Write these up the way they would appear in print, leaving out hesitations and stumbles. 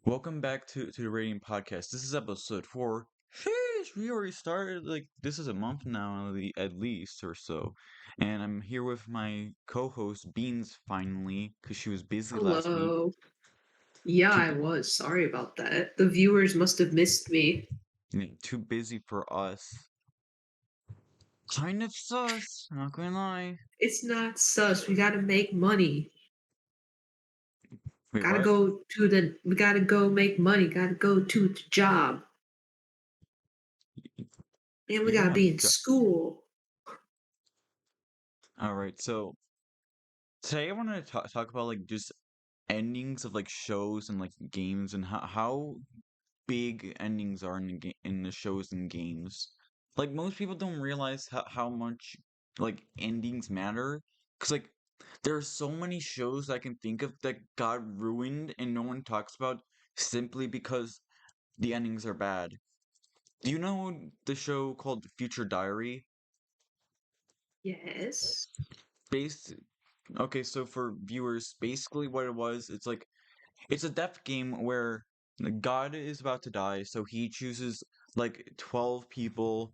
Welcome back to the Rating Podcast. This is episode 4. Sheesh, we already started, like, this is a month now, at least, or so. And I'm here with my co-host, Beans, finally, because she was busy last week. Hello. Yeah, Too, I was. Sorry about that. The viewers must have missed me. too busy for us. Kind of sus, not gonna lie. It's not sus. We gotta make money. Wait, Gotta what? go to the. We gotta go make money. Gotta go to the job. And we You don't gotta have be in job. school. Alright, so today I wanted to talk about, like, just endings of, like, shows and, like, games and how big endings are in in the shows and games. Like most people don't realize how much like endings matter. Cause like there are so many shows I can think of that got ruined and no one talks about simply because the endings are bad. Do you know the show called Future Diary? Yes. Based Okay, so for viewers, basically what it was, it's like it's a death game where God is about to die, so he chooses like 12 people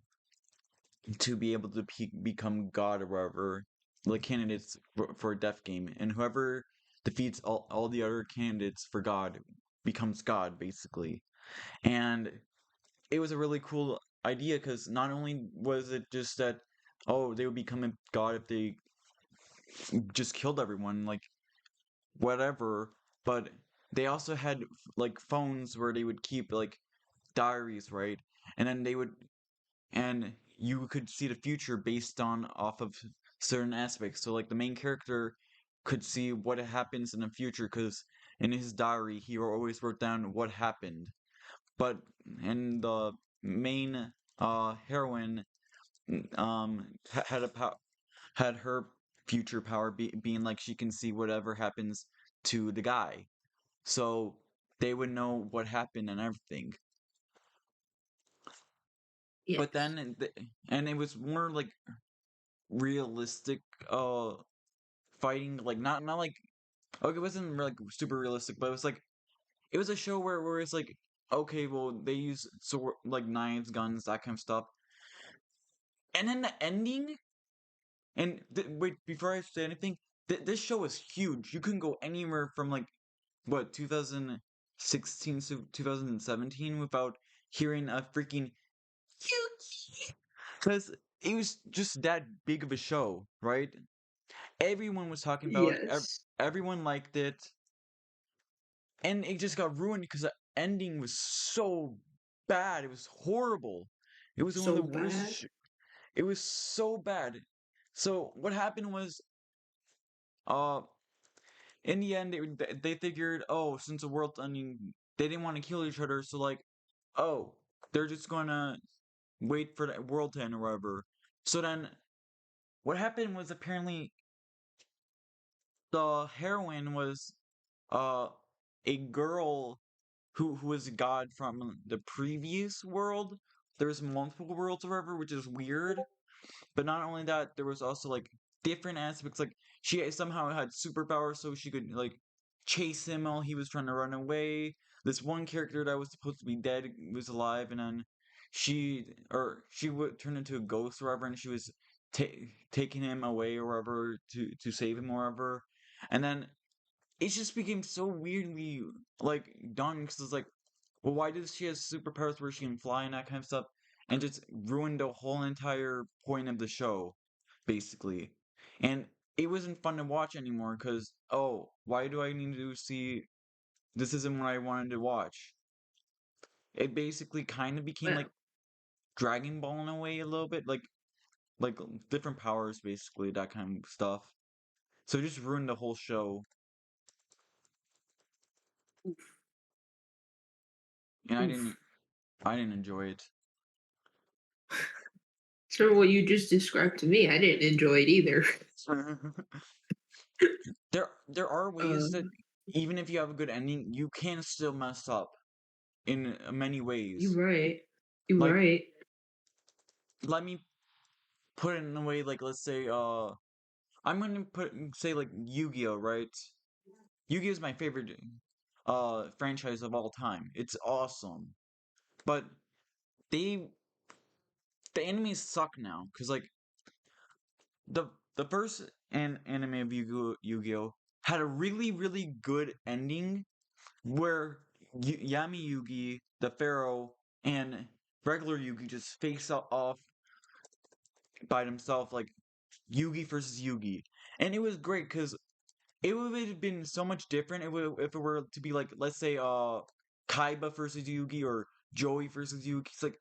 to be able to become God or whatever, like candidates for a death game, and whoever defeats all the other candidates for God becomes God, basically. And it was a really cool idea because not only was it just that, oh, they would become a God if they just killed everyone, like whatever, but they also had like phones where they would keep like diaries, right? And then they would and you could see the future based on off of certain aspects. So like the main character could see what happens in the future because in his diary he always wrote down what happened. But and the main heroine had had her future power being like she can see whatever happens to the guy. So they would know what happened and everything. But Yes. then and it was more like realistic fighting, like not like, okay, it wasn't like super realistic, but it was like it was a show where it's like, okay, well they use sword, like knives, guns, that kind of stuff. And then the ending, and wait, before I say anything, this show is huge. You can go anywhere from like what 2016 to 2017 without hearing a freaking huge, because it was just that big of a show, right? Everyone was talking about it. Yes. Everyone liked it, and it just got ruined because the ending was so bad. It was horrible. It was one of the So worst. bad. It was so bad. So what happened was, uh, in the end, they figured, oh, since the world's ending, they didn't want to kill each other, so like, oh, they're just gonna wait for the world to end or whatever. So then, what happened was apparently the heroine was uh a girl who was a god from the previous world. There's multiple worlds, or whatever, which is weird. But not only that, there was also like different aspects. Like she somehow had superpowers, so she could like chase him while he was trying to run away. This one character that was supposed to be dead was alive, and then she would turn into a ghost or whatever, and she was ta taking him away or whatever to save him or whatever. And then it just became so weirdly like done because it's like, well, why does she have superpowers where she can fly and that kind of stuff, and just ruined the whole entire point of the show, basically. And it wasn't fun to watch anymore because, oh, why do I need to see this? Isn't what I wanted to watch. It basically kind of became like Well, Dragon Ball in a way, a little bit, like different powers, basically that kind of stuff. So it just ruined the whole show, oof. and Oof. I didn't enjoy it. So what you just described to me, I didn't enjoy it either. There are ways that Uh, even if you have a good ending, you can still mess up in many you're ways. right. You're Like, right. let me put it in a way like, let's say I'm gonna put say like Yu-Gi-Oh, right? Yu-Gi-Oh is my favorite. franchise of all time. It's awesome. But they the animes suck now because like the the first anime of Yu-Gi-Oh had a really good ending where Yami Yugi, the Pharaoh, and regular Yugi just face off by themselves like Yugi versus Yugi, and it was great because it would have been so much different if it were to be like, let's say Kaiba versus Yugi or Joey versus Yugi. It's like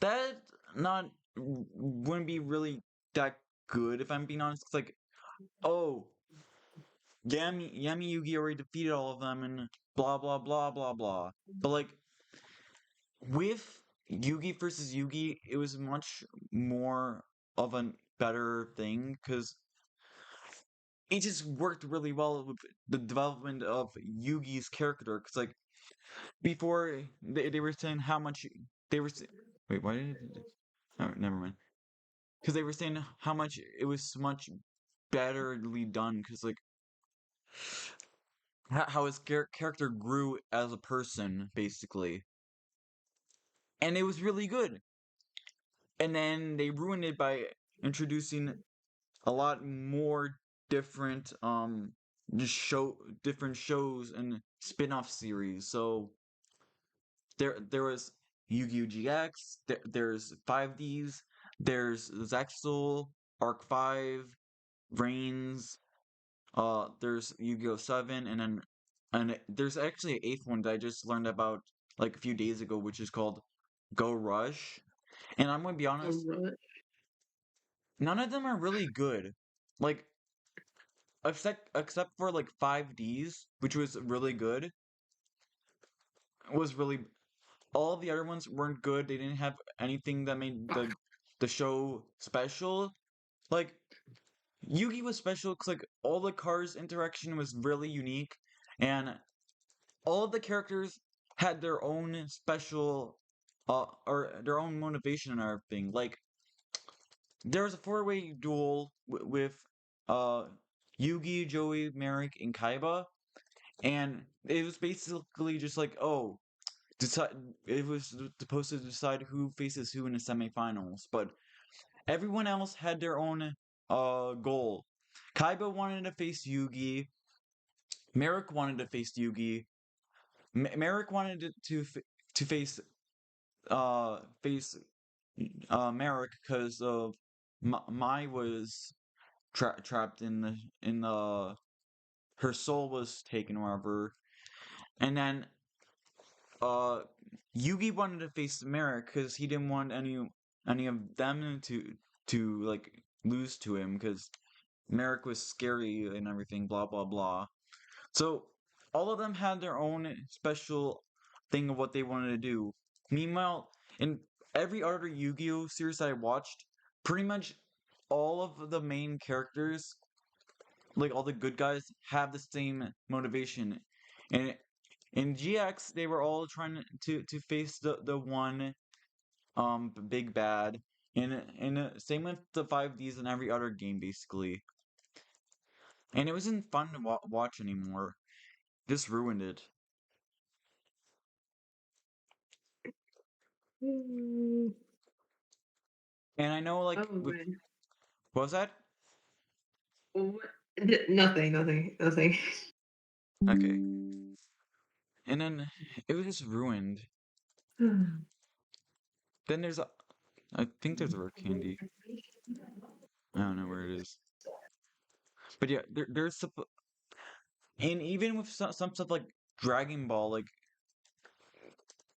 that not wouldn't be really that good if I'm being honest. It's like, oh, Yami Yugi already defeated all of them and blah blah blah blah blah. But like with Yugi versus Yugi, it was much more of a better thing because it just worked really well with the development of Yugi's character. Because like before, they were saying how much they were. Wait, why did it? Oh, never mind. Because they were saying how much it was much betterly done. Because like how his character grew as a person, basically, and it was really good. And then they ruined it by introducing a lot more different just different shows and spin-off series. So there was Yu-Gi-Oh! GX, there's 5Ds, there's Zexal, Arc 5, Reigns, there's Yu-Gi-Oh! 7, and there's actually an eighth one that I just learned about like a few days ago, which is called Go Rush. And I'm gonna be A honest, rut. none of them are really good. Like except for like 5Ds, which was really good, was really all the other ones weren't good. They didn't have anything that made Fuck. the show special. Like Yugi was special because like all the cars interaction was really unique, and all of the characters had their own special or their own motivation and everything. Like there was a four-way duel with uh Yugi, Joey, Merrick, and Kaiba, and it was basically just like, oh, decide. It was supposed to decide who faces who in the semifinals, but everyone else had their own goal. Kaiba wanted to face Yugi. Merrick wanted to face Yugi. Merrick wanted to face face Merrick because of Mai was trapped in the her soul was taken wherever, and then uh Yugi wanted to face Merrick because he didn't want any of them to like lose to him because Merrick was scary and everything, blah blah blah. So all of them had their own special thing of what they wanted to do. Meanwhile, in every other Yu-Gi-Oh series I watched, pretty much all of the main characters, like all the good guys, have the same motivation. And in GX, they were all trying to face the one big bad. And same with the 5Ds in every other game basically. And it wasn't fun to watch anymore. This ruined it. Mm. And I know Oh like with man. what was that? What? Nothing. Nothing. Nothing. Okay. And then it was just ruined. Then there's a I think there's a rare candy. I don't know where it is. But yeah, and even with some stuff like Dragon Ball, like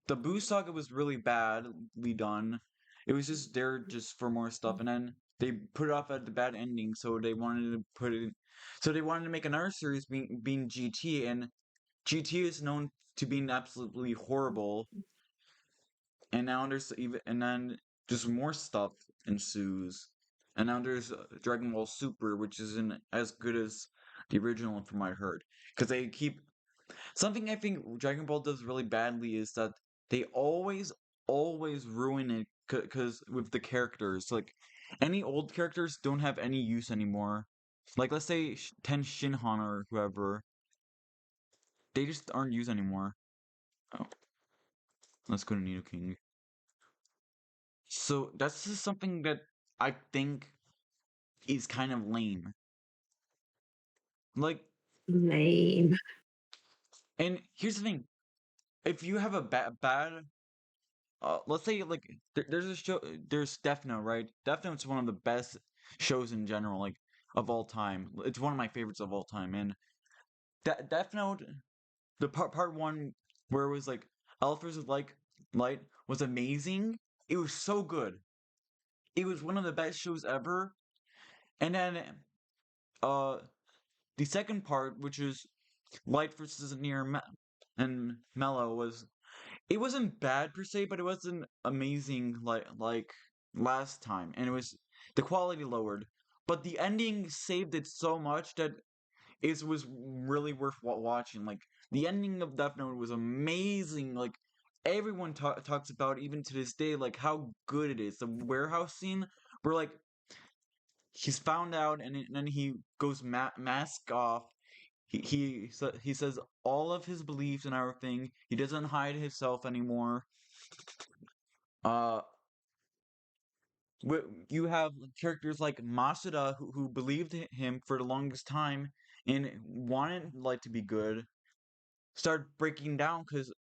the Boo Saga was really badly done. It was just there just for more stuff, and then they put it off at the bad ending, so they wanted to put it. So they wanted to make another series being GT, and GT is known to being absolutely horrible. And now there's even and then just more stuff ensues, and now there's Dragon Ball Super, which isn't as good as the original from what I heard, because they keep something I think Dragon Ball does really badly is that they always ruin it because with the characters, like any old characters don't have any use anymore. Like let's say Ten Shinhan or whoever. They just aren't used anymore. Oh, let's go to Nidoking. So that's just something that I think is kind of lame. Like, Lame. and here's the thing: if you have a bad, let's say like there's a show, there's Death Note, right? Death Note's one of the best shows in general, like of all time. It's one of my favorites of all time, and Death Note, the part one where it was like Alphas with like light was amazing. It was so good. It was one of the best shows ever. And then uh the second part, which is Light versus Near and Mellow, was it wasn't bad per se, but it wasn't amazing like last time, and it was the quality lowered. But the ending saved it so much that it was really worth watching. Like the ending of Death Note was amazing. Like everyone talks about it, even to this day, like how good it is. The warehouse scene where like he's found out and then he goes mask off. He says all of his beliefs and everything. He doesn't hide himself anymore. Uh, you have characters like Masuda who believed him for the longest time and wanted Light to be good. Start breaking down because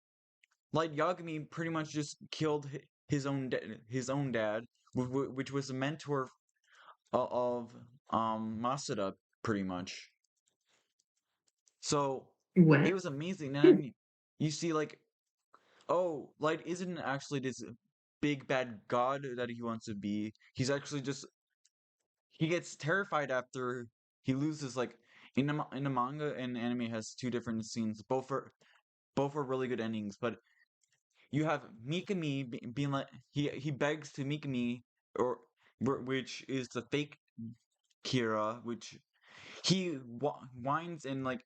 Light Yagami pretty much just killed his own dad, which was the mentor of Masuda pretty much. So it What? was amazing. And then you see like, oh, Light isn't actually this big bad god that he wants to be. He's actually just he gets terrified after he loses like in the manga and anime has two different scenes. Both are really good endings, but you have Mikami being like he begs to Mikami or which is the fake Kira, which he whines and like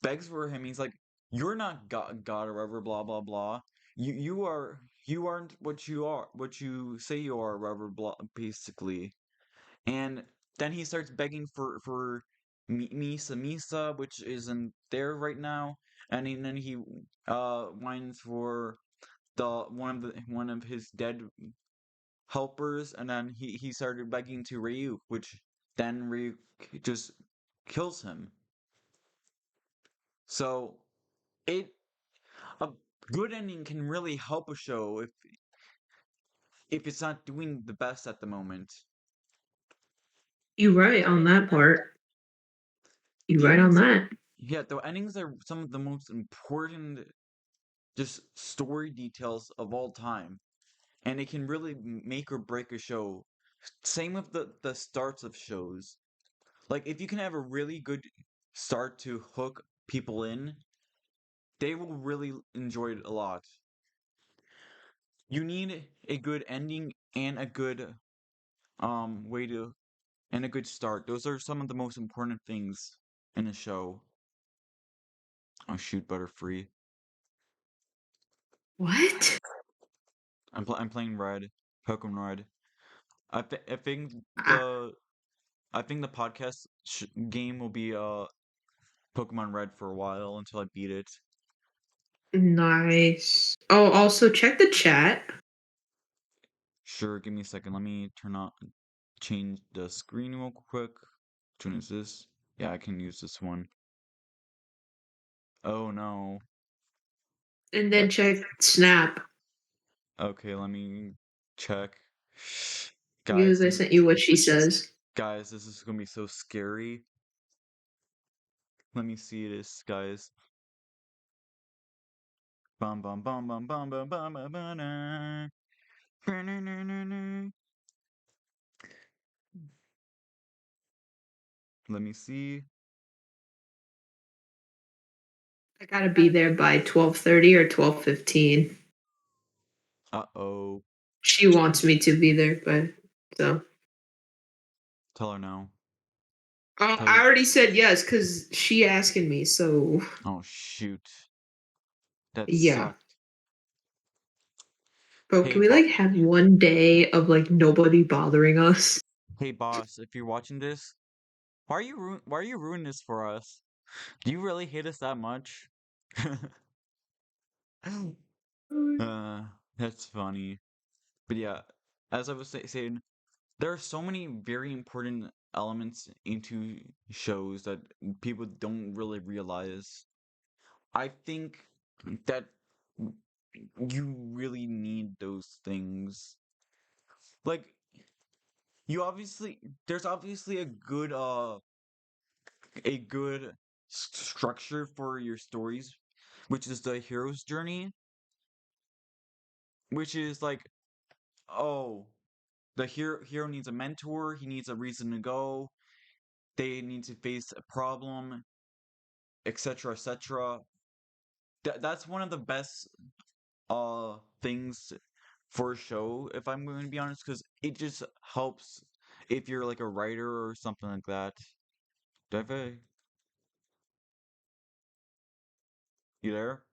begs for him. He's like, "You're not God or whatever, blah blah blah. You aren't what you say you are, whatever, blah." Basically, and then he starts begging for Misa, which isn't there right now, and then he whines for the one of his dead helpers, and then he started begging to Ryu, which then Ryu just kills him. So it a good ending can really help a show if it's not doing the best at the moment. You're right on that part. You're The right on endings, that. yeah, the endings are some of the most important just story details of all time, and it can really make or break a show. Same with the starts of shows. Like if you can have a really good start to hook people in, they will really enjoy it a lot. You need a good ending and a good way to and a good start. Those are some of the most important things in a show. Oh shoot, Butterfree. What? I'm playing Red, Pokemon Red. I think Ah, the I think the podcast game will be Pokemon Red for a while until I beat it. nice. Oh, also check the chat. Sure, give me a second. Let me change the screen real quick. Which one is this? Yeah, I can use this one. Oh no. And That then check Snap. okay, let me check. Because Guys, I sent you what she says. this is gonna be so scary. Let me see this, guys. Bum bum bum bum bum bum bum bum bum. Let me see. I gotta be there by 12:30 or 12:15. Uh-oh. She wants me to be there, but so. Tell her no. Oh, Tell I her. already said yes because she asking me. So Oh shoot. That yeah. sucked. Bro, Hey, can we like have one day of like nobody bothering us? hey boss, if you're watching this, why are you ruining this for us? Do you really hate us that much? Uh, that's funny. But yeah, as I was saying, there are so many very important elements into shows that people don't really realize. I think that you really need those things. Like, you obviously, there's obviously a good structure for your stories, which is the hero's journey, which is like, oh, the hero needs a mentor, he needs a reason to go, they need to face a problem, etc., etc. That's one of the best things for a show, if I'm going to be honest, because it just helps if you're like a writer or something like that. Dave, you there?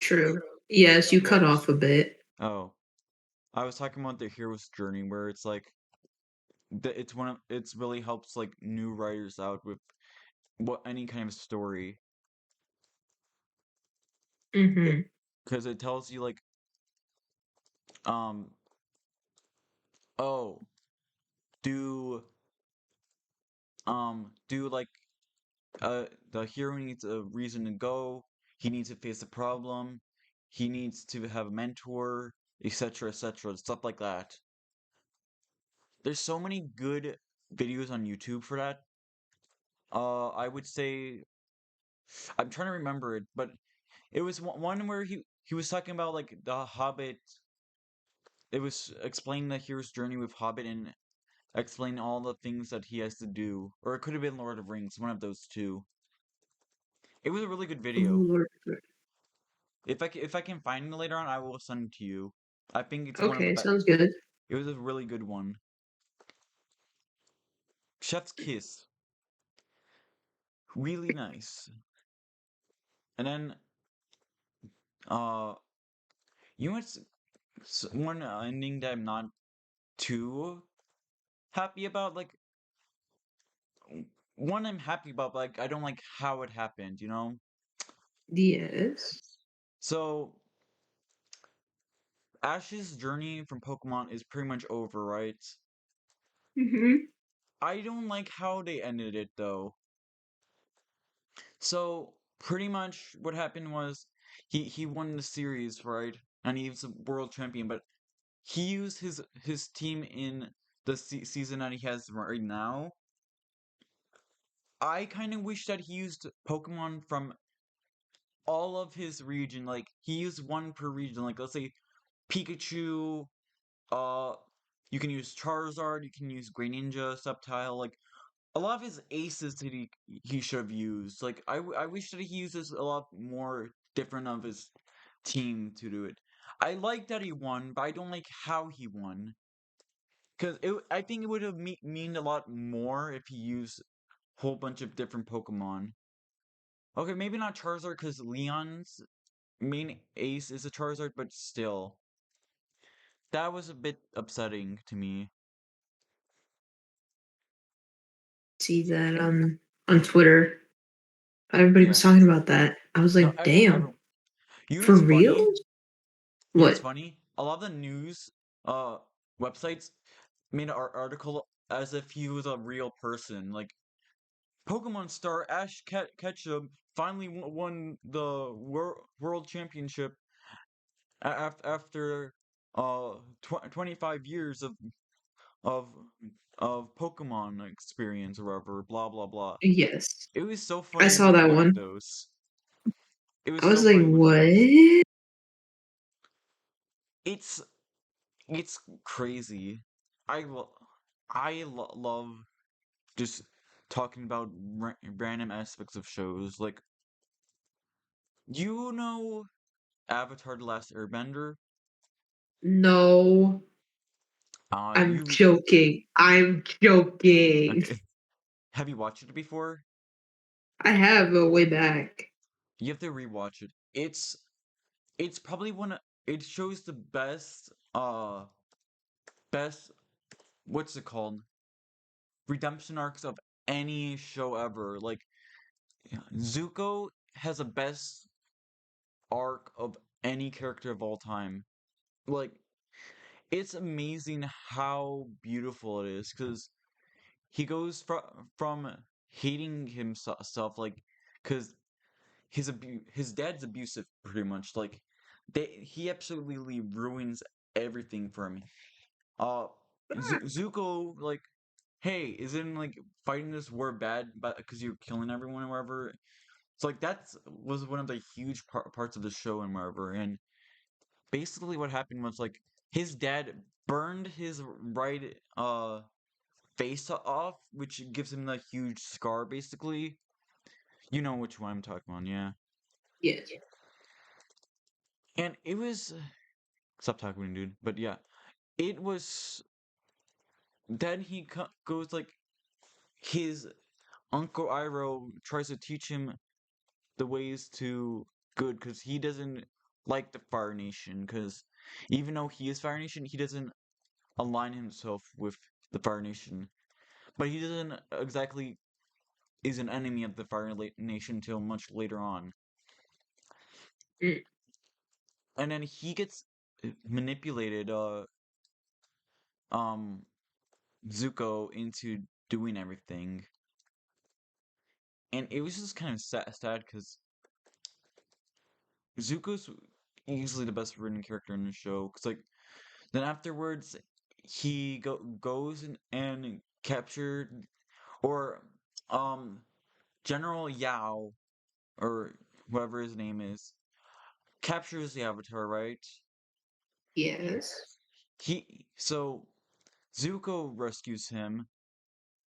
True. Yes, you Yeah. cut off a bit. Oh, I was talking about the hero's journey, where it's like it's one of it's really helps like new writers out with what any kind of story. It Mm-hmm. because it tells you like um oh do do like the hero needs a reason to go, he needs to face a problem, he needs to have a mentor, etc., etc., stuff like that. There's so many good videos on YouTube for that. I would say I'm trying to remember it, but it was one where he was talking about like the Hobbit. It was explaining the hero's journey with Hobbit and explaining all the things that he has to do, or it could have been Lord of Rings, one of those two. It was a really good Oh, video. Lord. If I can find it later on, I will send it to you. I think it's one of the Okay, best. sounds good. It was a really good one. Chef's Kiss, really nice. And then uh, you know what's one ending that I'm not too happy about? Like one I'm happy about, but like I don't like how it happened. You know. Yes. So Ash's journey from Pokemon is pretty much over, right? Mm-hmm. I don't like how they ended it though. So pretty much what happened was he won the series, right? And he was a world champion, but he used his team in the season that he has right now. I kind of wish that he used Pokemon from all of his region. Like he used one per region. Like let's say Pikachu. Uh, you can use Charizard. You can use Greninja, Sceptile. Like a lot of his aces that he should have used. Like I wish that he uses a lot more different of his team to do it. I like that he won, but I don't like how he won. Cause I think it would have meaned a lot more if he used a whole bunch of different Pokemon. Okay, maybe not Charizard, cause Leon's main ace is a Charizard, but still, that was a bit upsetting to me. See that on Twitter. Everybody was Yeah, talking about that. I was no, like, damn, everyone. You know for what's real? funny? You know what's What? funny? A lot of the news websites made an article as if he was a real person. Like Pokemon star Ketchum finally won the world championship after 25 years of of Pokemon experience or whatever. Blah blah blah. Yes. It was so I funny saw that looking at one. those. It was I was so like, funny looking at those. what? It's it's crazy. I lo- love just talking about random aspects of shows. Like, you know Avatar: The Last Airbender? No, I'm You joking. I'm joking. okay? Have you watched it before? I have a way back. You have to rewatch it. It's probably one of it shows the best what's it called? Redemption arcs of any show ever. Like Zuko has the best arc of any character of all time. Like, it's amazing how beautiful it is because he goes from hating himself, like, because his dad's abusive pretty much. Like, he absolutely ruins everything for him. Uh, Zuko, like, hey, isn't like fighting this war bad, but because you're killing everyone or whatever? So like that's was one of the huge parts of the show and whatever. And basically, what happened was like his dad burned his right face off, which gives him the huge scar. Basically, you know which one I'm talking about, yeah. Yes. And it was stop talking, dude. But yeah, it was. Then he goes like his Uncle Iroh tries to teach him the ways to good because he doesn't like the Fire Nation because even though he is Fire Nation, he doesn't align himself with the Fire Nation. But he doesn't exactly is an enemy of the Fire Nation until much later on, Mm. and then he gets manipulated. Um, Zuko into doing everything, and it was just kind of sad because Zuko's easily the best written character in the show. Because like then afterwards, he goes and captured or um General Yao or whatever his name is captures the Avatar, right? Yes. So Zuko rescues him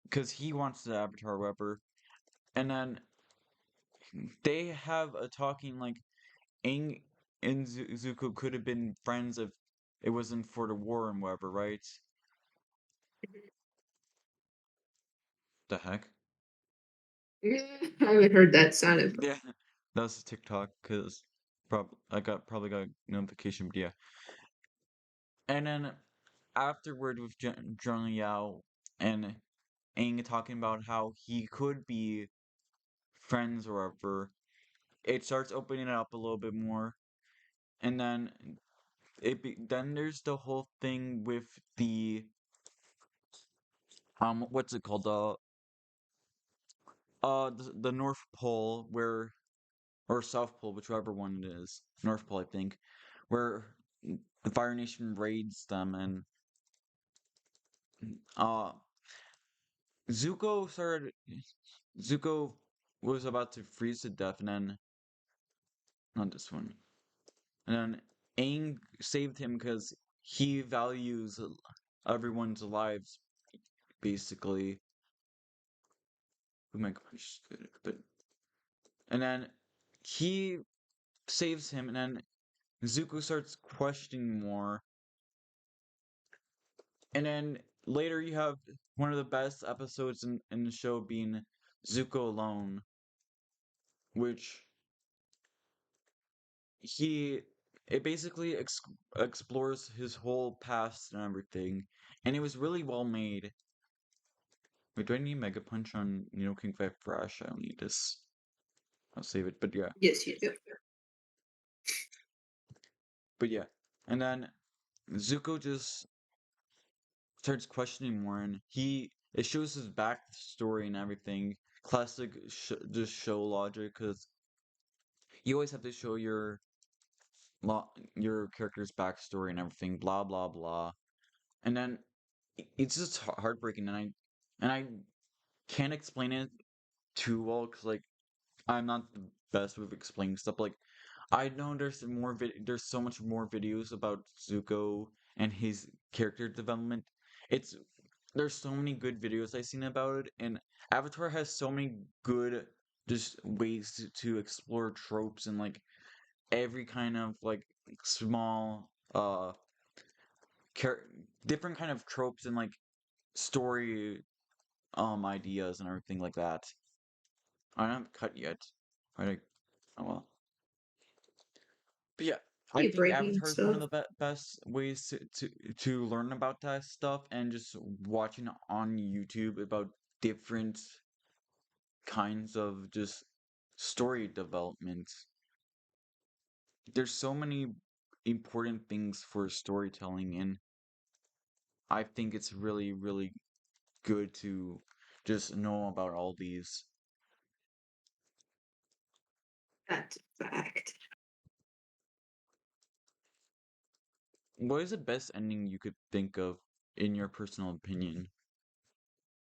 because he wants the Avatar, whatever, and then they have a talking like Aang and Zuko could have been friends if it wasn't for the war and whatever, right? The heck? I haven't heard that sounded. Yeah, that was TikTok because probably got a notification, but yeah. And then afterward with Zhang Yao and Aang talking about how he could be friends or whatever, it starts opening it up a little bit more. And then then there's the whole thing with the what's it called the North Pole where or South Pole, whichever one it is, North Pole I think, where the Fire Nation raids them and uh Zuko was about to freeze to death and then not this one. And then Aang saved him because he values everyone's lives basically. Oh my gosh, but and then he saves him and then Zuko starts questioning more. And then later you have one of the best episodes in the show being Zuko alone, which he it basically explores his whole past and everything, and it was really well made. Wait, do I need Mega Punch on King Five Fresh? I don't need this. I'll save it. Yes, you do. But yeah, and then Zuko just starts questioning more, and it shows his backstory and everything. Classic, just show logic, because you always have to show your character's backstory and everything. Blah blah blah, and then it's just heartbreaking, and I can't explain it too well because like I'm not the best with explaining stuff. Like I know there's so much more videos about Zuko and his character development. It's there's so many good videos I've seen about it, and Avatar has so many good just ways to explore tropes and like every kind of like small char- different kind of tropes and like story ideas and everything like that. I haven't cut yet. Right? Oh well. But yeah, I Keep think breaking Avatar is one of stuff. the best ways to learn about that stuff and just watching on YouTube about different kinds of just story development. There's so many important things for storytelling, and I think it's really, really good to just know about all these. That's a fact. What is the best ending you could think of, in your personal opinion?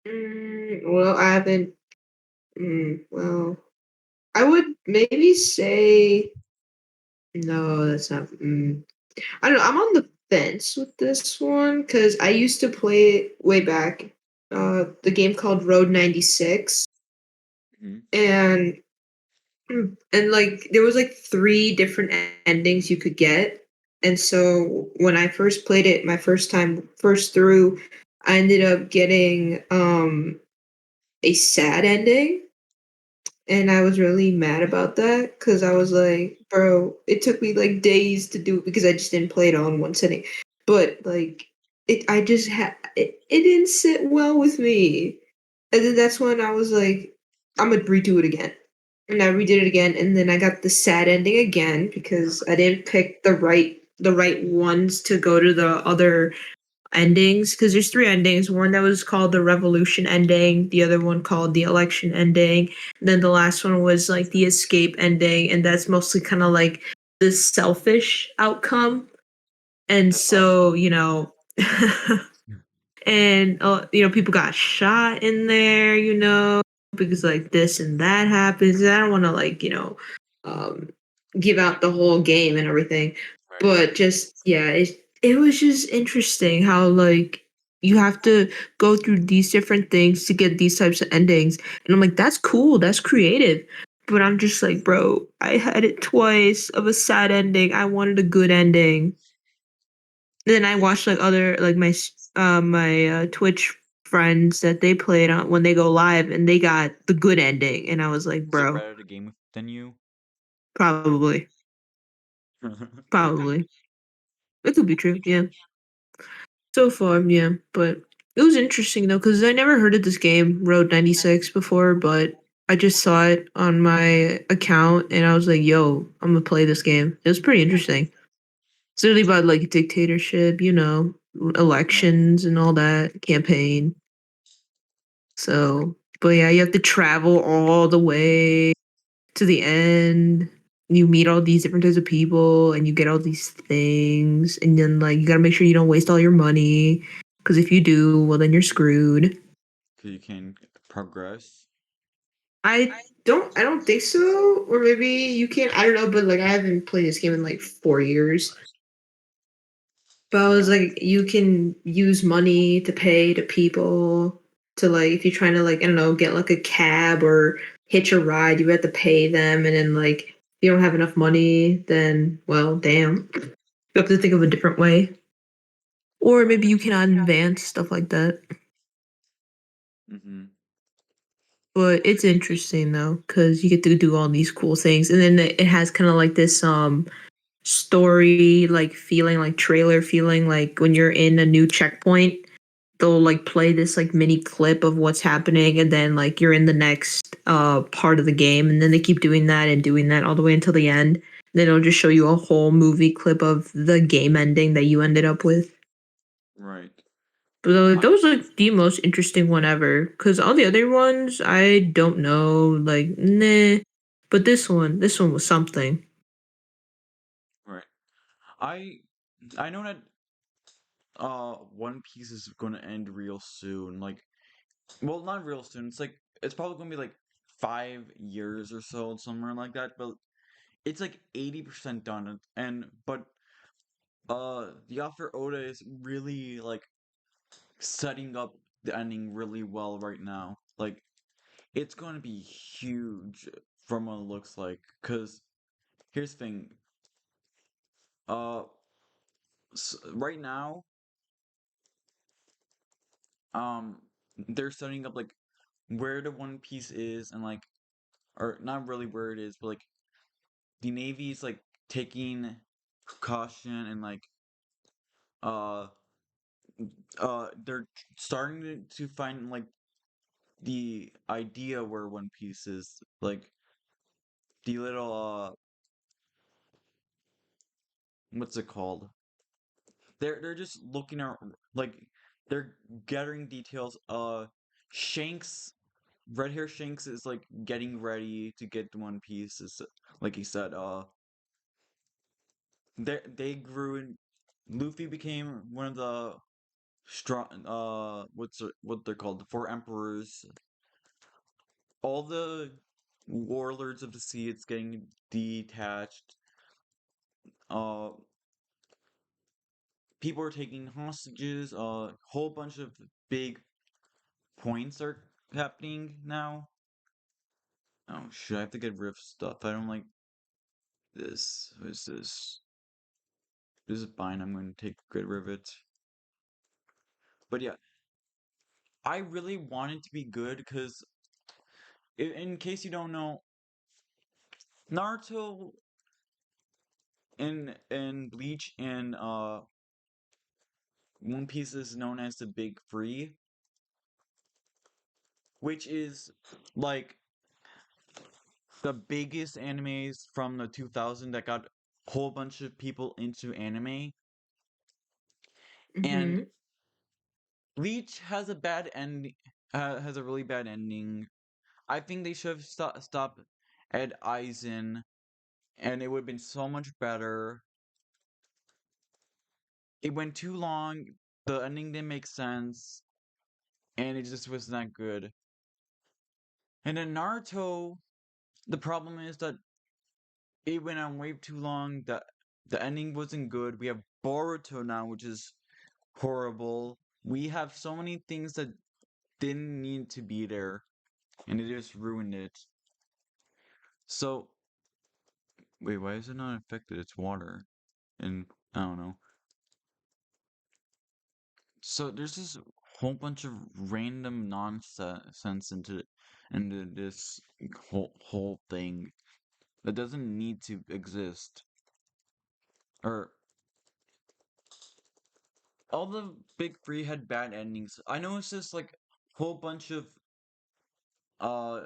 Well, I haven't. Well, I would maybe say no. That's not. I don't know. I'm on the fence with this one because I used to play it way back. The game called Road 96, Hmm. and like there was like three different endings you could get. And so when I first played it, my first time, first through, I ended up getting a sad ending. And I was really mad about that because I was like, bro, it took me like days to do it because I just didn't play it all in one sitting. But like I just had it didn't sit well with me. And then that's when I was like, I'm gonna redo it again. And I redid it again, and then I got the sad ending again because I didn't pick the right ones to go to the other endings because there's three endings. One that was called the revolution ending, the other one called the election ending, and then the last one was like the escape ending, and that's mostly kind of like the selfish outcome. And That's awesome. so, and people got shot in there, because like this and that happens. I don't want to like um give out the whole game and everything, Right. but just yeah, it was just interesting how like you have to go through these different things to get these types of endings, and I'm like, that's cool, that's creative. But I'm just like, bro, I had it twice of a sad ending. I wanted a good ending. Then I watched like other like my Twitch friends that they played on when they go live, and they got the good ending, and I was like, Is it bro, better to game than you? probably, probably it could be true, yeah. So far, yeah, but it was interesting though because I never heard of this game Road 96 before, but I just saw it on my account, and I was like, yo, I'm gonna play this game. It was pretty interesting. It's really about like dictatorship, Right. elections and all that campaign. So, but yeah, you have to travel all the way to the end. You meet all these different types of people and you get all these things. And then, like, you gotta make sure you don't waste all your money. Because if you do, well, then you're screwed. So you can progress. I don't think so. Or maybe you can. I don't know. But, like, I haven't played this game in like 4 years. But I was Yeah. like, you can use money to pay to people to like if you're trying to like I don't know get like a cab or hitch a ride, you have to pay them, and then like if you don't have enough money, then well, damn, you have to think of a different way. Or maybe you cannot advance stuff like that. Mm-hmm. But it's interesting though because you get to do all these cool things, and then it has kind of like this story like feeling like trailer feeling like when you're in a new checkpoint they'll like play this like mini clip of what's happening and then like you're in the next part of the game and then they keep doing that all the way until the end. Then it'll just show you a whole movie clip of the game ending that you ended up with. Right. But those are like the most interesting one ever because all the other ones I don't know like nah, but this one was something. Right. I I know that One Piece is gonna end real soon. Like, well, not real soon. It's probably gonna be like 5 years or so, somewhere like that. But it's like 80% done, and but the author Oda is really like setting up the ending really well right now. Like, it's gonna be huge from what it looks like. Cause here's the thing. Uh, right now, um, they're setting up like where the One Piece is, and like, or not really where it is, but like the Navy's like taking caution, and like uh they're starting to find like the idea where One Piece is. Like, the little what's it called? They're just looking at like they're gathering details. Shanks, red hair Shanks is like getting ready to get to One Piece. Is like he said. They grew and Luffy became one of the strong. What they're called? The four emperors. All the warlords of the sea. It's getting detached. Uh, People are taking hostages. A whole bunch of big points are happening now. Oh shit, I have to get rid of stuff. I don't like this. What is this? This is fine. I'm going to get rid of it. But yeah, I really want it to be good because, in case you don't know, Naruto and Bleach and One Piece is known as the Big Three, which is like the biggest animes from the 2000 that got a whole bunch of people into anime. And Mhm. Bleach has a bad end, has a really bad ending. I think they should have stopped at Aizen, and it would have been so much better. It went too long. The ending didn't make sense, and it just was not good. And then Naruto, the problem is that it went on way too long. The ending wasn't good. We have Boruto now, which is horrible. We have so many things that didn't need to be there, and it just ruined it. So, wait, why is it not affected? It's water. And I don't know. So there's this whole bunch of random nonsense into this whole thing that doesn't need to exist. Or all the big three had bad endings. I know it's just like whole bunch of uh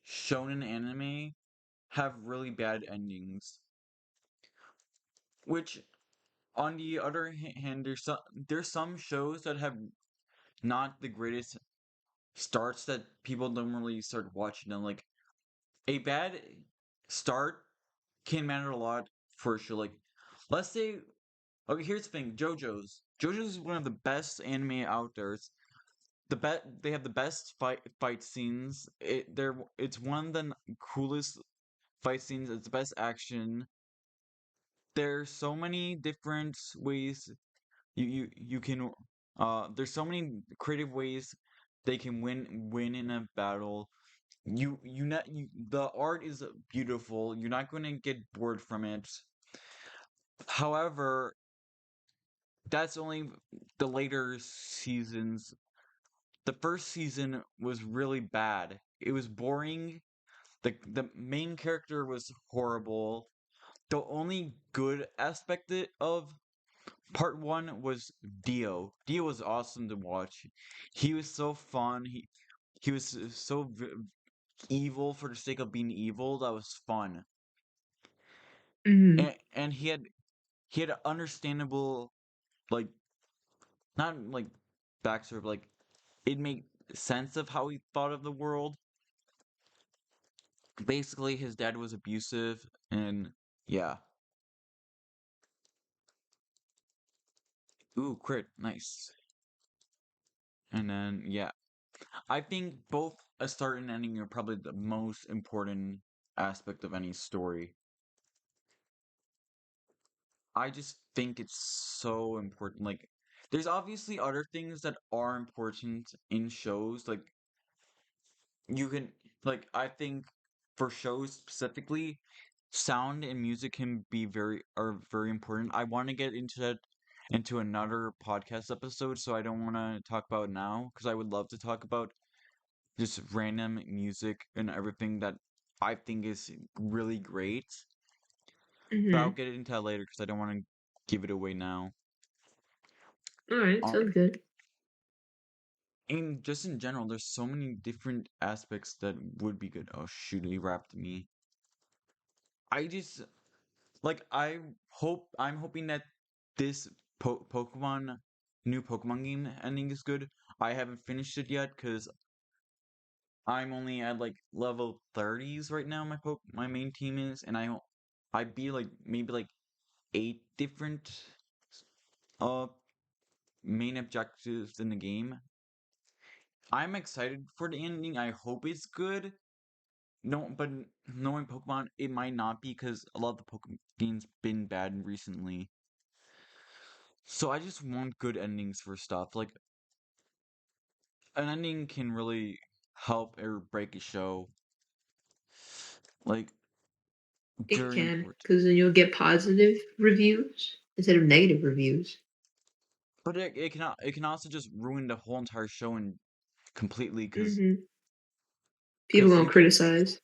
shonen anime have really bad endings. Which on the other hand, there's some shows that have not the greatest starts that people don't really start watching them. Like a bad start can matter a lot for sure. Like let's say okay, here's the thing, JoJo's. JoJo's is one of the best anime out there. They have the best fight scenes. It's one of the coolest fight scenes. It's the best action. There's so many different ways you can there's so many creative ways they can win in a battle. The art is beautiful. You're not going to get bored from it. However, that's only the later seasons. The first season was really bad. It was boring. The main character was horrible. The only good aspect of part one was Dio. Dio was awesome to watch. He was so fun. He was so evil for the sake of being evil. That was fun. Mhm. And he had understandable like not like backstory, but like it made sense of how he thought of the world. Basically, his dad was abusive, and yeah. Ooh, crit, nice. And then yeah, I think both a start and ending are probably the most important aspect of any story. I just think it's so important. Like, there's obviously other things that are important in shows. Like, you can, like, I think for shows specifically, sound and music can be are very important. I want to get into that into another podcast episode, so I don't want to talk about it now because I would love to talk about just random music and everything that I think is really great. But I'll Mhm. get into that later because I don't want to give it away now. All right, Um, sounds good. and just in general, there's so many different aspects that would be good. Oh shoot, he wrapped me. I just I'm hoping that this Pokemon new Pokemon game ending is good. I haven't finished it yet because I'm only at like level 30s right now. My main team is, and I beat like maybe like 8 different uh main objectives in the game. I'm excited for the ending. I hope it's good. No, but knowing Pokemon, it might not be because a lot of the Pokemon games been bad recently. So I just want good endings for stuff. Like an ending can really help or break a show. Like It very can, important. because then you'll get positive reviews instead of negative reviews. But it can also just ruin the whole entire show and completely Hmm. People because gonna you can criticize.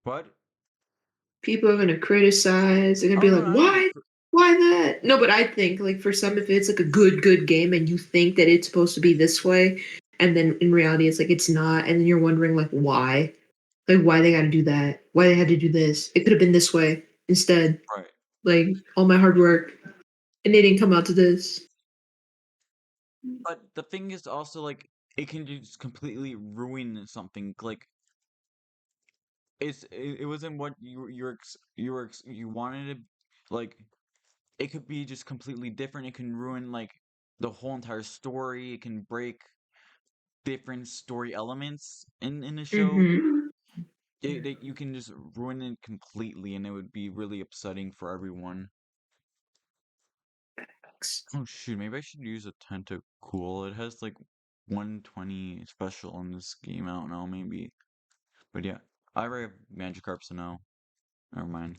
what? People are gonna criticize. They're gonna Oh be no, like, not even "Why? Why that?" No, but I think like for some, if it's like a good game, and you think that it's supposed to be this way, and then in reality it's like it's not, and then you're wondering like why, like why they got to do that, why they had to do this. It could have been this way instead. right. Like all my hard work, and they didn't come out to this. But the thing is also like it can just completely ruin something. Like it wasn't what you wanted to like. It could be just completely different. It can ruin like the whole entire story. It can break different story elements in the show. Mm-hmm. You can just ruin it completely, and it would be really upsetting for everyone. Oh shoot, maybe I should use a Tentacool. It has like 120 special in this game. I don't know, maybe. But yeah, I already have Magikarp, so no. Never mind.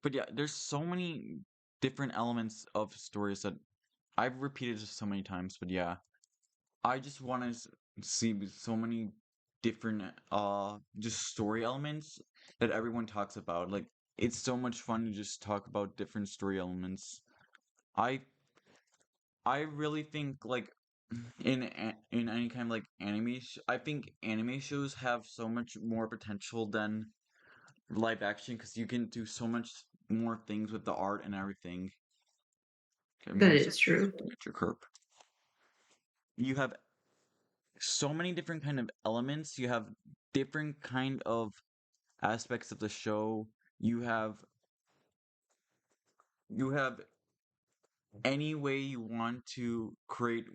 But yeah, there's so many different elements of stories that I've repeated this so many times, but yeah. I just want to see so many different just story elements that everyone talks about. Like it's so much fun to just talk about different story elements. I I really think like in any kind of like I think anime shows have so much more potential than live action because you can do so much more things with the art and everything. Okay, I'm That gonna is switch true. to Magikarp. You have so many different kind of elements. You have different kind of aspects of the show. You have you have any way you want to create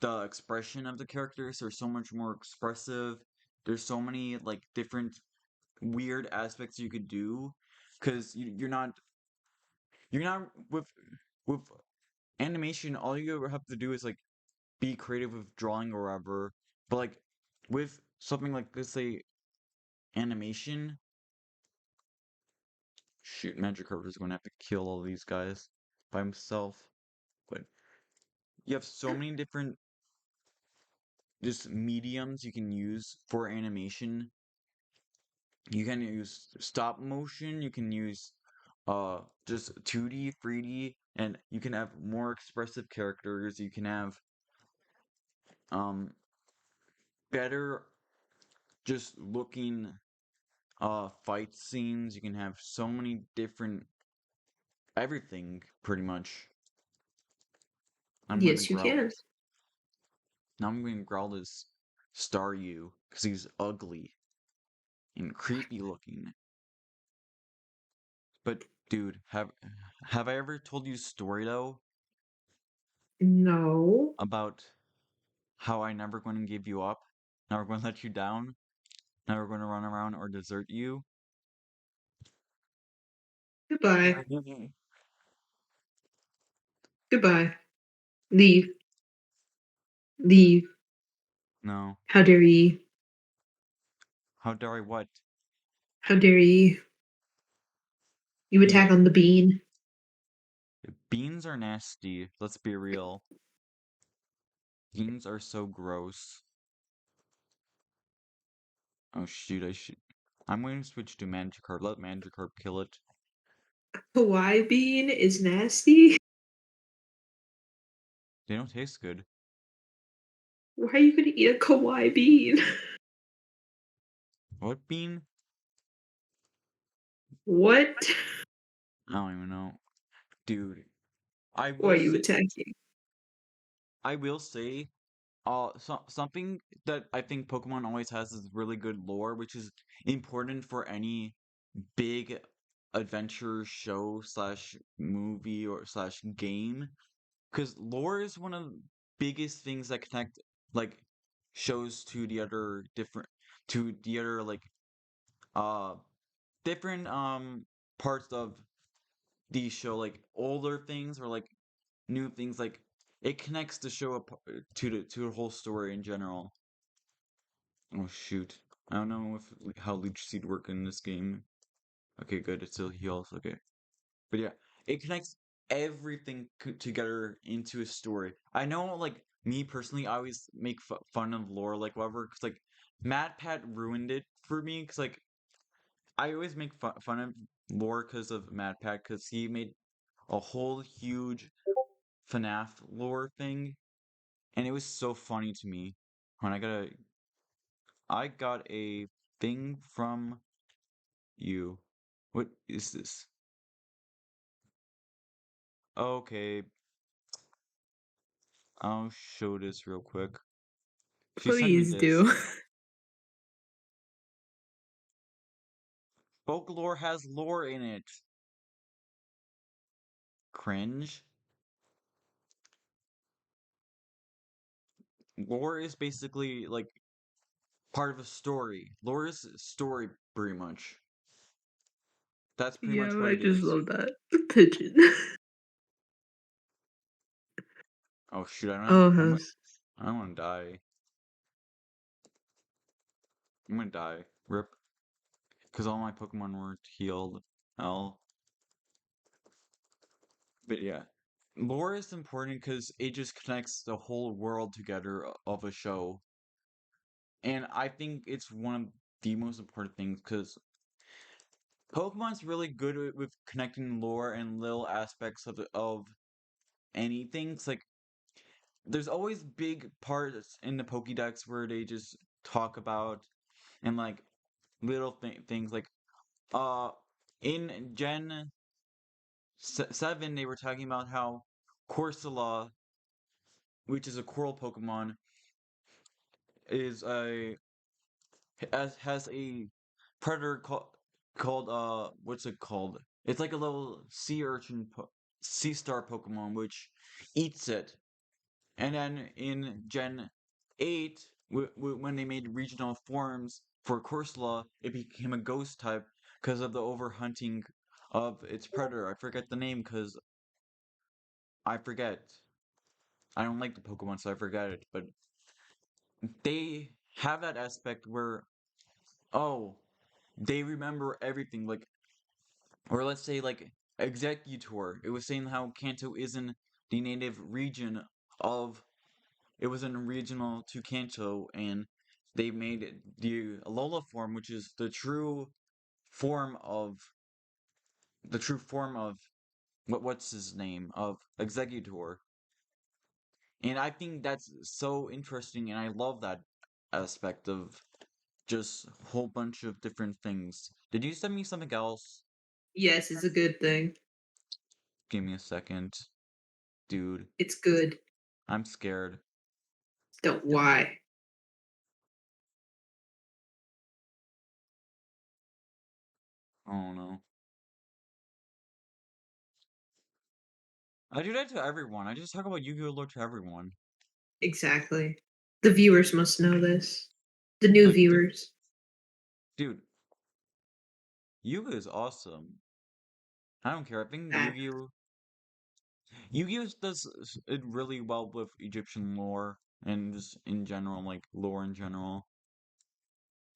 the expression of the characters. They're so much more expressive. There's so many like different weird aspects you could do because you're not with animation. All you ever have to do is like be creative with drawing or whatever. But like with something like let's say animation, shoot, Magikarp is going to have to kill all these guys by himself. But you have so many different just mediums you can use for animation. You can use stop motion, you can use just 2D, 3D, and you can have more expressive characters. You can have um better just looking fight scenes. You can have so many different everything pretty much. I'm gonna Yes, you growl can. this. Now I'm gonna growl this Staryu because he's ugly and creepy looking. But dude, have I ever told you a story though No. about how I never going to give you up, never going to let you down, never going to run around or desert you? Goodbye. Goodbye. Leave. Leave. No. How dare ye? How dare I what? How dare ye? You attack Ew. on the bean. Beans are nasty. Let's be real. Beans are so gross. Oh shoot, I should. I'm going to switch to Magikarp. Let Magikarp kill it. Hawaii bean is nasty. They don't taste good. Why are you gonna eat a kawaii bean? What bean? What? I don't even know. Dude, I Why are will you say attacking? I will say something that I think Pokemon always has is really good lore, which is important for any big adventure show slash movie or slash game. Because lore is one of the biggest things that connect like shows to the other different to the other uh different parts of the show, like older things or like new things. Like it connects the show up to the whole story in general. Oh shoot. I don't know if how Leech Seed work in this game. Okay, good. It still heals. Okay. But yeah, it connects everything together into a story. I know, like, me personally, I always make fun of lore, like, whatever, because, like, Matt Pat ruined it for me, because, like, I always make fun of lore because of Matt Pat, because he made a whole huge FNAF lore thing, and it was so funny to me. When I got a thing from you. What is this? Okay, I'll show this real quick. She sent me Please this. do. Folklore has lore in it. Cringe. Lore is basically like part of a story. Lore is story pretty much. That's pretty much Yeah, what I it just is. love that. Pigeon. Oh shoot, Oh, I don't wanna die. I'm gonna die. Rip. Because all my Pokemon weren't healed. L. But yeah. Lore is important because it just connects the whole world together of a show. And I think it's one of the most important things because Pokemon's really good with connecting lore and little aspects of anything. It's like there's always big parts in the Pokédex where they just talk about and like little things like uh in Gen 7 they were talking about how Corsola, which is a coral Pokemon, is a has a predator called what's it called? It's like a little sea urchin sea star Pokemon which eats it. And then in Gen 8 when they made regional forms for Corsola, it became a ghost type because of the overhunting of its predator. I forget the name because I forget. I don't like the Pokemon, so I forget it. But they have that aspect where, oh, they remember everything. Like, or let's say like Executor. It was saying how Kanto isn't the native region of it was in regional to Kanto, and they made the Alola form, which is form of the true form of what's his name of Executor. And I think that's so interesting, and I love that aspect of just a whole bunch of different things. Did you send me something else? yes, it's a good thing. Give me a second, dude. It's good. I'm scared. Don't why. Oh no. I do that to everyone. I just talk about Yu-Gi-Oh! Lore to everyone. Exactly. The viewers must know this. The new Like, viewers. dude, Yu-Gi-Oh! Is awesome. I don't care. I think That. Yu-Gi-Oh! Does it really well with Egyptian lore and just in general, like lore in general.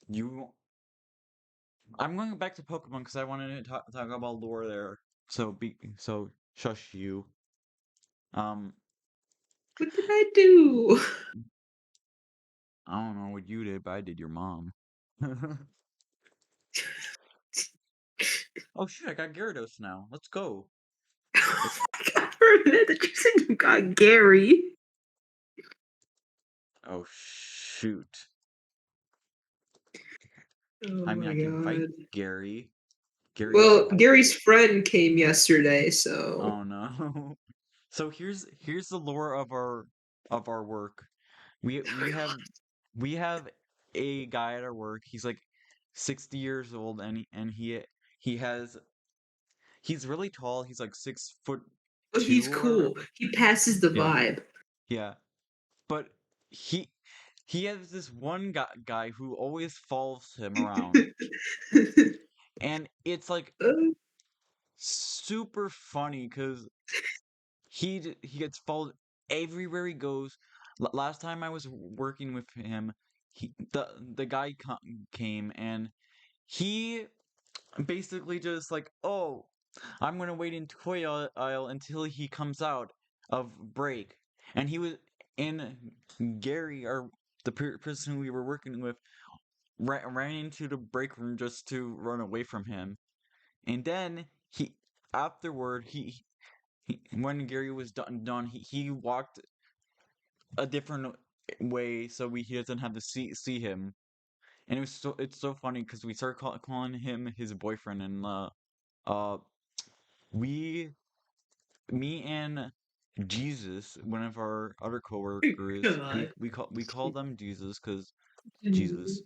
You, I'm going back to Pokemon because I wanted to talk about lore there. So shush you. Um, What did I do? I don't know what you did, but I did your mom. Oh shoot, I got Gyarados now. Let's go. Oh my god, for a minute that you said you got Gary. Oh shoot. Oh I mean, my I can fight god. Gary. Gary's Well, dad. Gary's friend came yesterday, so Oh no. So here's the lore of our work. We we have we have a guy at our work. He's like 60 years old and he has he's really tall. He's like 6 foot but two he's or cool. whatever. He passes the Yeah, vibe. yeah. But he he has this one guy who always follows him around. And it's like super funny because he gets followed everywhere he goes. Last time I was working with him, the guy came and he basically just like, oh, I'm gonna wait in toy aisle until he comes out of break, and he was in Gary or the person we were working with ran into the break room just to run away from him, and then he afterward when Gary was done he walked a different way so he doesn't have to see him. And it's so funny because we started calling him his boyfriend, and uh we me and Jesus, one of our other coworkers, Come on. we call them Jesus because Jesus,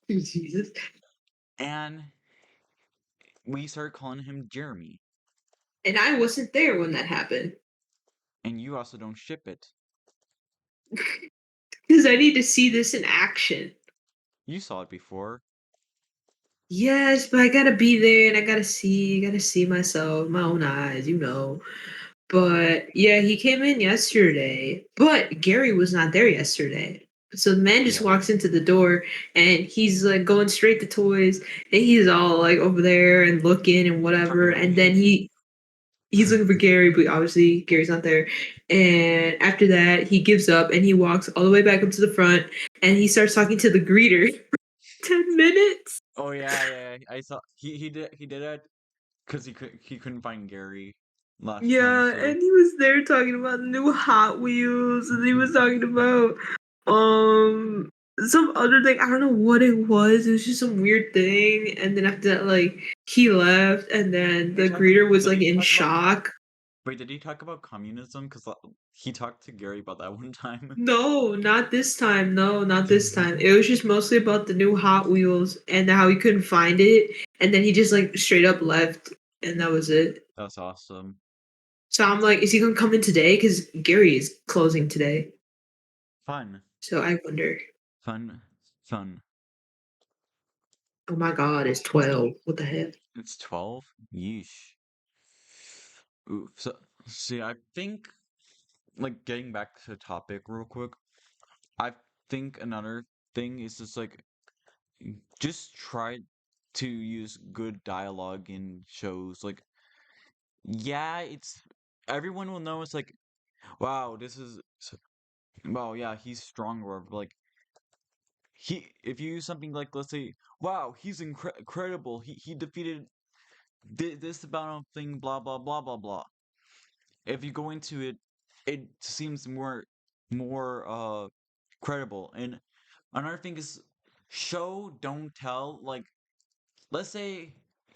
Jesus. and we started calling him Jeremy. And I wasn't there when that happened. And you also don't ship it. Because I need to see this in action. You saw it before. Yes, but I gotta be there and I gotta see myself, my own eyes, you know. But yeah, he came in yesterday, but Gary was not there yesterday. So the man just Yeah. walks into the door and he's like going straight to toys and he's all like over there and looking and You're talking whatever. about And then me. he's looking for Gary, but obviously Gary's not there. And after that, he gives up and he walks all the way back up to the front and he starts talking to the greeter. 10 minutes. Oh yeah. I saw he did it because he couldn't find Gary last time. Yeah, So and he was there talking about new Hot Wheels, and he was talking about um some other thing. I don't know what it was. It was just some weird thing. And then after that, like he left, and then did he the talk? greeter was Did like he in talk about? shock. Wait, did he talk about communism? Because he talked to Gary about that one time. No, not this time. No, not this time. It was just mostly about the new Hot Wheels and how he couldn't find it, and then he just like straight up left, and that was it. That's awesome. So I'm like, is he gonna come in today? Because Gary is closing today. Fun, So I wonder. fun, fun. Oh my god, it's 12. What the heck? It's 12. Yeesh. Ooh, so see, I think like getting back to the topic real quick. I think another thing is just like just try to use good dialogue in shows. Like, yeah, it's everyone will know it's like, wow, wow, yeah, he's strong or whatever. Like, if you use something like, let's say, wow, he's incredible. He defeated this amount of thing, blah blah blah blah blah. If you go into it, it seems more credible. And another thing is show don't tell. Like, let's say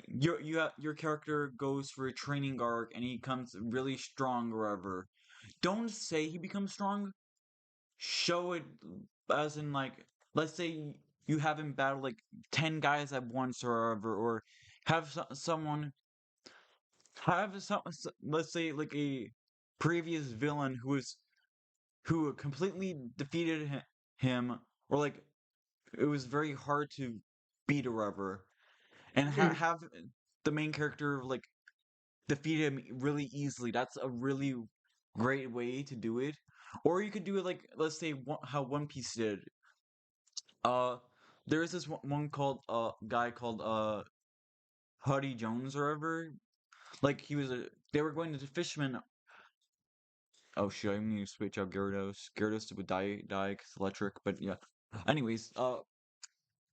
your character goes for a training arc and he becomes really strong or whatever. Don't say he becomes strong. Show it as in like, let's say you have him battle like 10 guys at once or whatever, or have someone have let's say like a previous villain who completely defeated him, or like it was very hard to beat or whatever, and Mhm. have the main character like defeat him really easily. That's a really great way to do it. Or you could do it like, let's say how One Piece did. Uh, there is this one called guy called Huddy Jones or whatever. Like he was a they were going to the fisherman. Oh shit! I'm gonna switch out Gyarados. Gyarados would die 'cause electric, but yeah. Anyways,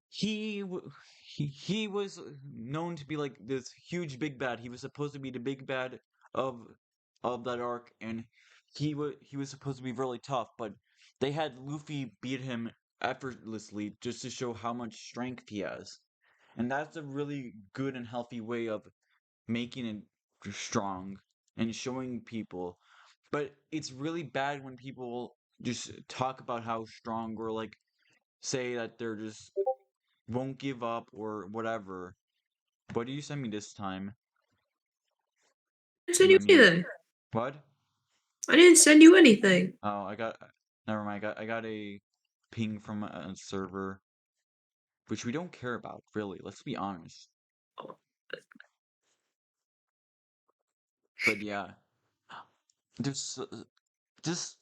he w- he was known to be like this huge big bad. He was supposed to be the big bad of that arc, and he was supposed to be really tough. But they had Luffy beat him effortlessly just to show how much strength he has. And that's a really good and healthy way of making it strong and showing people. But it's really bad when people just talk about how strong or like say that they're just won't give up or whatever. What did you send me this time? I didn't You send you let me anything. what? I didn't send you anything. Oh, I got never mind. I got a ping from a server which we don't care about, really. Let's be honest. But yeah, there's just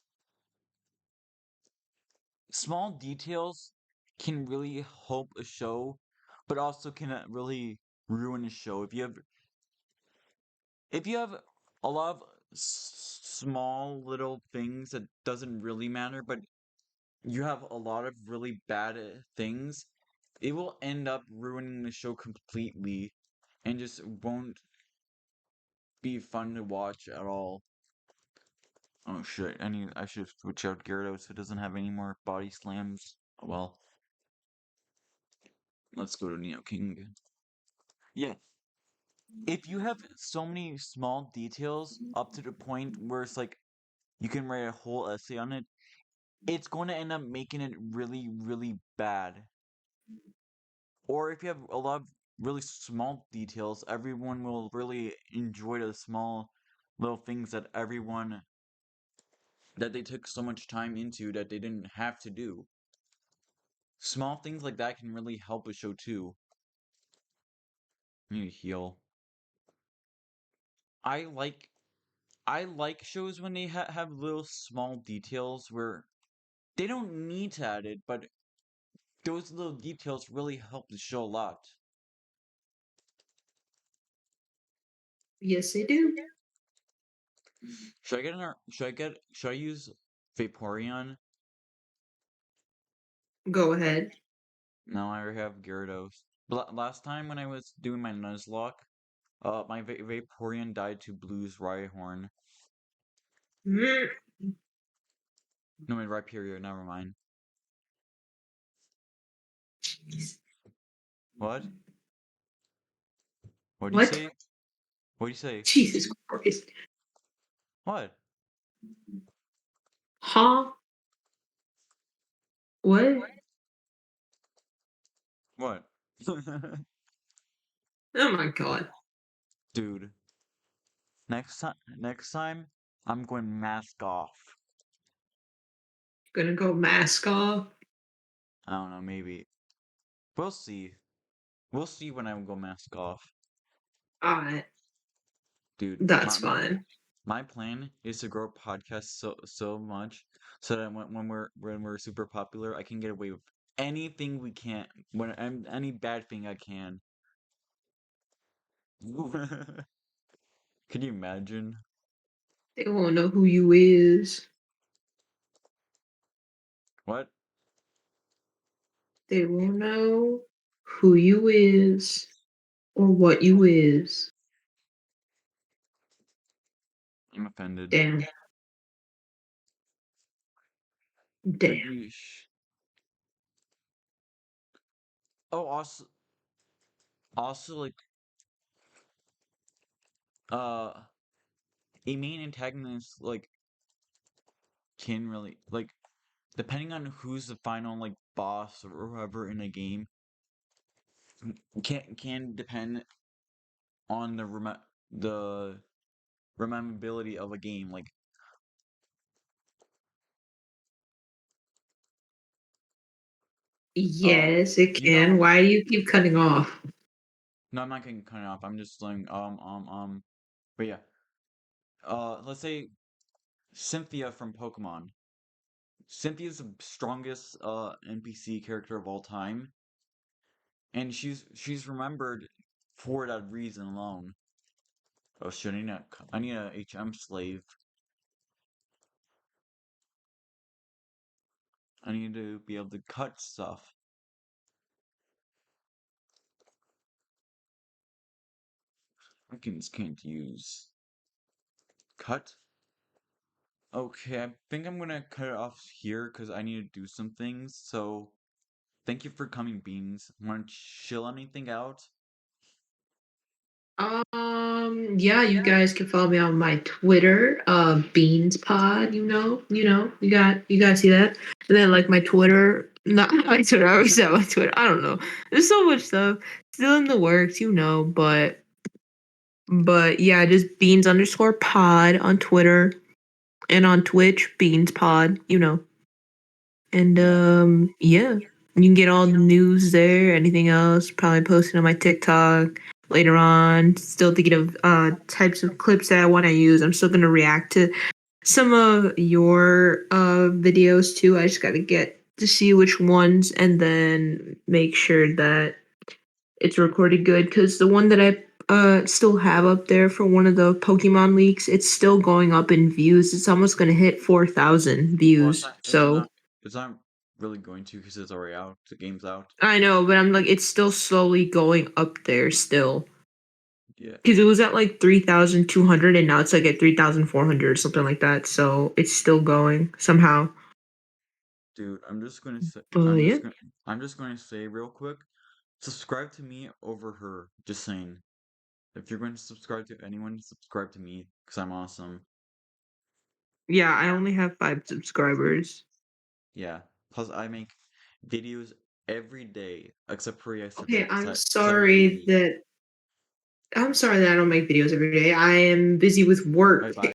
small details can really help a show, but also can really ruin a show. If you have a lot of small little things that doesn't really matter, but you have a lot of really bad things, it will end up ruining the show completely and just won't be fun to watch at all. Oh shit, I should switch out Gyarados so it doesn't have any more body slams. Well, let's go to Neo King. Yeah, if you have so many small details up to the point where it's like you can write a whole essay on it, it's going to end up making it really, really bad. Or if you have a lot of really small details, everyone will really enjoy the small little things that they took so much time into that they didn't have to do. Small things like that can really help a show too. I need to heal. I like I like shows when they have little small details where they don't need to add it, but those little details really help the show a lot. Yes, they do. Should I use Vaporeon? Go ahead. No, I already have Gyarados. Last time when I was doing my Nuzlocke, my Vaporeon died to Blue's Rhyhorn. Mm, No, my Rhyperior, never mind. What? What do you what? say? What do you say? Jesus Christ. What? Huh? What? What? Oh my god. Dude, next time, I'm going mask off. Gonna go mask off? I don't know, maybe. We'll see. We'll see when I go mask off. Alright. Dude, That's my fine. my plan is to grow a podcast so much so that when we're super popular, I can get away with anything we can any bad thing I can. Could you imagine? They won't know who you is. What? They won't know who you is or what you is. I'm offended. Damn. But Damn. you oh also like uh a main antagonist like can really like depending on who's the final like boss or whoever in a game can depend on the rememberability of a game. Like, uh, Yes, it you can. know, Why do you keep cutting off? no, I'm not getting cut off. I'm just like, but yeah, let's say Cynthia from Pokemon. Cynthia's the strongest NPC character of all time, and she's remembered for that reason alone. Oh shit! I need a HM slave. I need to be able to cut stuff. Pumpkins can't use cut. Okay, I think I'm gonna cut it off here because I need to do some things. So thank you for coming, Beans. Want to chill anything out? Yeah, you guys can follow me on my Twitter, Beans Pod, you gotta see that. And then like my Twitter, not my Twitter, I always said my Twitter. I don't know. There's so much stuff still in the works, but yeah, just Beans underscore pod on Twitter and on Twitch, Beans Pod, And Yeah. yeah, you can get all the news there. Anything else? Probably posting on my TikTok later on. Still thinking of types of clips that I want to use. I'm still gonna react to some of your videos too. I just gotta get to see which ones and then make sure that it's recorded good. Because the one that I still have up there for one of the Pokemon leaks, it's still going up in views. It's almost gonna hit 4,000 Well, views. So it's not really going to because it's already out. The game's out. I know, but I'm like, it's still slowly going up there still. Yeah. Because it was at like 3,200 and now it's like at 3,400 or something like that. So it's still going somehow. Dude, But yeah. I'm just going to say real quick, subscribe to me over her. Just saying. If you're going to subscribe to anyone, subscribe to me because I'm awesome. Yeah, I only have 5 subscribers. Yeah. Plus, I make videos every day except for yesterday Okay, because I was busy. I'm sorry that I don't make videos every day. I am busy with Bye work. bye.